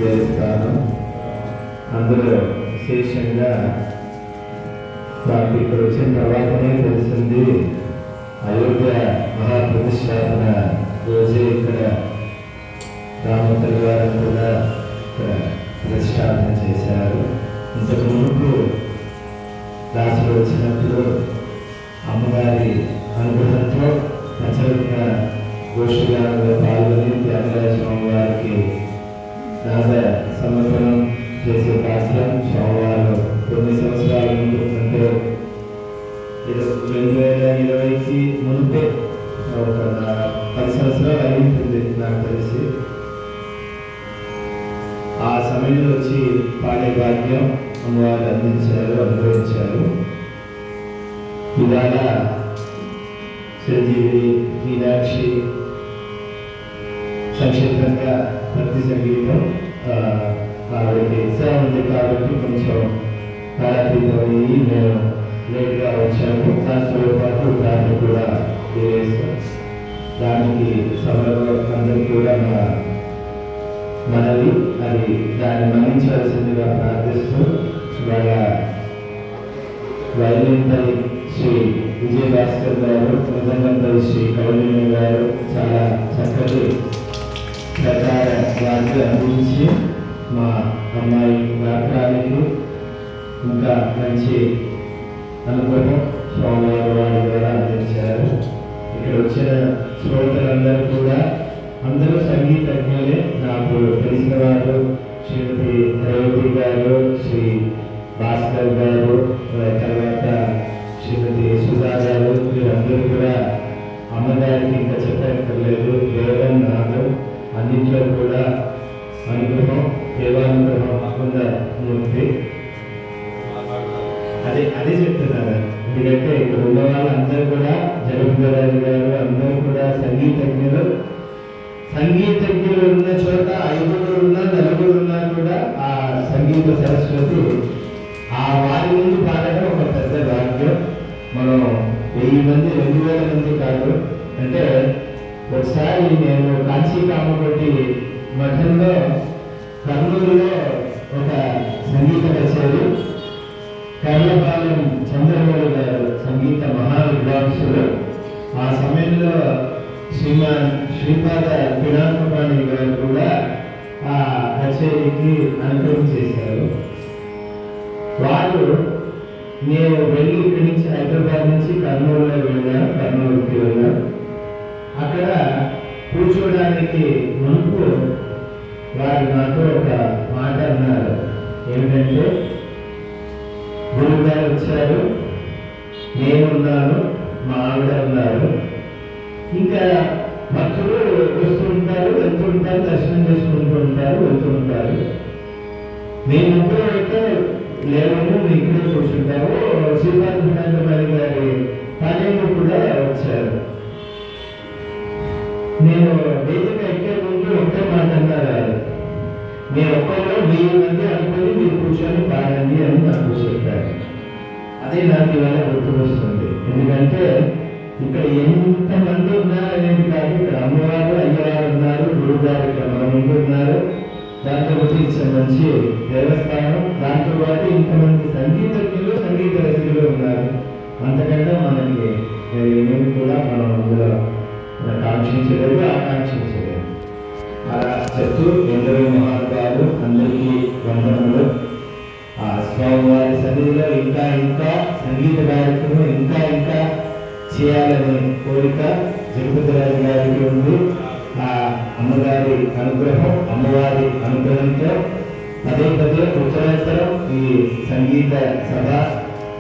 దేవస్థానం. అందులో విశేషంగా నాకు ఇక్కడ వచ్చిన తర్వాతనే తెలిసింది అయోధ్య మహాప్రతిష్టాపన రోజే ఇక్కడ రామతల్లి గారు కూడా ఇక్కడ ప్రతిష్టాపన చేశారు. ఇంతకు మునుపు రాసులు వచ్చినప్పుడు అమ్మగారి అనుగ్రహంతో పంచరత్న గోష్ఠిగానంలో పాల్గొని త్యాగరాజ స్వామి వారికి నాద సమర్పణం చేసే భాగ్యం స్వామివారు కొన్ని సంవత్సరాల ముందు అంటే 2020కి మునిపే ఒక 10 సంవత్సరాలు అయి ఉంటుంది నాకు తెలిసి. ఆ సమయంలో వచ్చి పాడే భాగ్యం అమ్మవారు అందించారు, అనుగ్రహించారు. ఇవాళ చిరంజీవి, మీనాక్షి సంక్షిప్తంగా భక్తి సంగీతం ఆవిడకి ఎగ్జామ్ ఉంది కాబట్టి కొంచెం కాలాతీతమయ్యి మేము లేట్గా వచ్చాము. దాంతో పాటు దాన్ని కూడా వేసాం. దానికి సభలో అందరికీ కూడా మనవి అది దాన్ని మన్నించవలసిందిగా ప్రార్థిస్తూ ఇవాళ వైలిన్పై శ్రీ విజయభాస్కర్ గారు, మృదంగంపై శ్రీ కౌలిని గారు చాలా చక్కటి ప్రకార వారికి అందించి మా అమ్మాయి గాత్రానికి ఇంకా మంచి అనుభవం స్వామివారి వారి ద్వారా అందించారు. ఇక్కడ వచ్చిన శ్రోతలందరూ కూడా అందరూ సంగీతజ్ఞులే. నాకు తెలిసిన వారు శ్రీమతి రేవతి గారు, శ్రీ భాస్కర్ గారు, తర్వాత శ్రీమతి సుధా గారు, వీరందరూ కూడా అమ్మగారికి ఇంకా చెప్పక్కర్లేదు. వేదం నాదం అన్నింటిలో కూడా అనుగ్రహం, దేవానుగ్రహం మూర్తి. అదే చెప్తున్నారు. ఎందుకంటే ఇక్కడ ఉన్న వాళ్ళందరూ కూడా జగద్గురాజు గారు అందరూ కూడా సంగీతజ్ఞులు. సంగీతజ్ఞులు ఉన్న చోట 5 ఉన్నా 4 ఉన్నా కూడా ఆ సంగీత సరస్వతి ఆ వారి ముందు పాడడం ఒక పెద్ద భాగ్యం. మనం 1000 మంది 2000 మంది కాదు. అంటే ఒకసారి నేను కాంచీ కామకోటి మఠంలో కర్నూలులో ఒక సంగీత కచేరీ, కర్లపాలెం చంద్రబాబు గారు సంగీత మహావిద్వాంసులు. ఆ సమయంలో శ్రీపాద పినాకపాణి గారు కూడా ఆ కచేరీకి అనుగ్రహం చేశారు. వారు నేను వెళ్ళి ఇక్కడి నుంచి హైదరాబాద్ నుంచి కర్నూలుకి వెళ్ళాను. అక్కడ కూర్చోడానికి మునుపు వారు నాతో ఒక మాట అన్నారు. ఏమిటంటే, గురువు గారు వచ్చారు, నేనున్నాను, మా ఆవిడ ఉన్నారు, ఇంకా భక్తులు వస్తూ ఉంటారు, వెళ్తూ ఉంటారు, దర్శనం చేసుకుంటూ ఉంటారు, వెళ్తూ ఉంటారు. మేము ముగ్గురు అయితే లేవము, మీ ఇక్కడే కూర్చుంటారు. శ్రీపాద గారి పనేమో కూడా వచ్చారు. నేను వేదిక ఎక్కే ముందు ఒకే మాట అన్నారు, మీరు ఒక్కరు 1000 మంది అనుకుని మీరు కూర్చొని పాడండి అని నాకు చెప్పారు. అదే నాకు ఇవాళ గుర్తుకొస్తుంది. ఎందుకంటే ఇక్కడ ఎంతమంది ఉన్నారనేది కాదు, ఇక్కడ అమ్మవారు అయ్యవారు ఉన్నారు, గురువు గారు ఇక్కడ మన ముందు ఉన్నారు. దాంతో మంచి దేవస్థానం, దాంతో పాటు ఇంతమంది సంగీతజ్ఞులు, సంగీత రసికులు ఉన్నారు. అంతకంటే మనకి ఏమి కూడా మనం అందులో కాంక్షించలేదు, ఆకాంక్షించలేదు. అలా చెప్తూ ఎందరో మహానుభావులు అందరికీ వందనములు. ఆ స్వామివారి సన్నిధిలో ఇంకా సంగీత కార్యక్రమం ఇంకా చేయాలనే కోరిక జగపతిరాజు గారికి ఉంది. ఆ అమ్మగారి అనుగ్రహం, అమ్మవారి అనుగ్రహంతో పదే ఉత్తరాంతరం ఈ సంగీత సభ,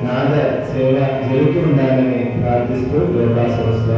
నాద సేవ జరుగుతూ ఉండాలని ప్రార్థిస్తూ యోగా సంస్థ